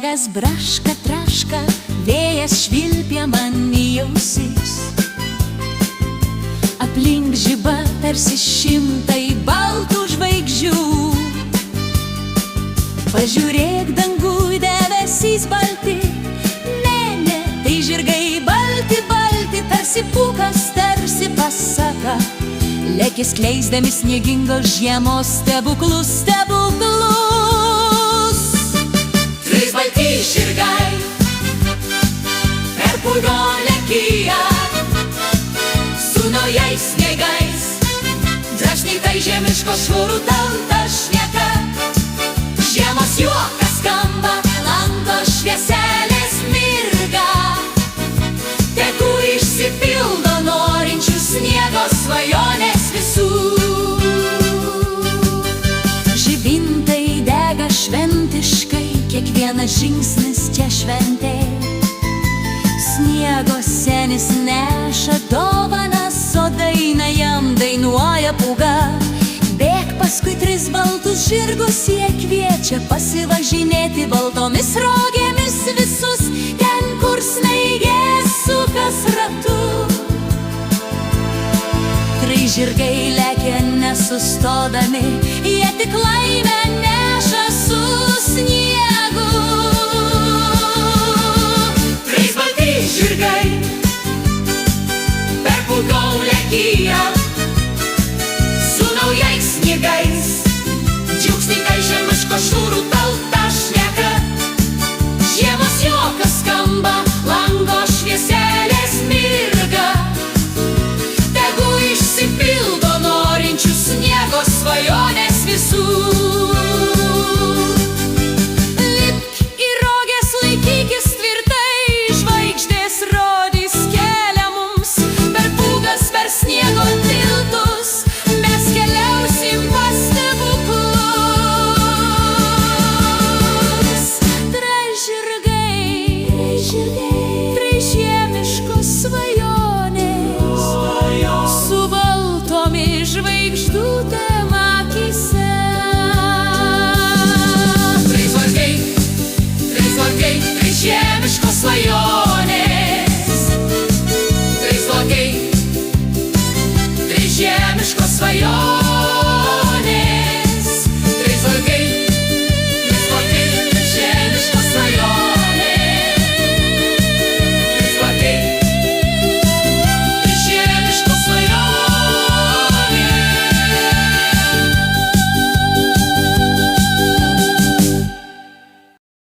Sniegas braška, traška, vėjas švilpia man į ausis. Aplink žiba tarsi šimtai baltų žvaigždžių. Pažiūrėk danguj, debesys balti, ne, tai žirgai balti, balti, tarsi pūkas, tarsi pasaka, leki skleisdami sniegingos žiemos stebuklus, stebuklus. Trys balti žirgai per purgon lekyja, su naujais sniegais, drašnytai žemiško švorų tauta šneka. Žiemos juokas skamba, lango švieselės mirga, tegu išsipildo norinčių sniego svajonės visų. Žibintai dega šventiškai, kiekvienas žingsnis čia šventė. Sniego senis neša dovanas, o dainą jam dainuoja pūga. Bėk paskui tris baltus žirgus, jie kviečia pasivažinėti baltomis rogėmis visus, ten, kur snaigės sukas ratu. Trys žirgai lekia nesustodami, jie tik laimę neša su sniegu. Trys balti žirgai per purgon lekyja,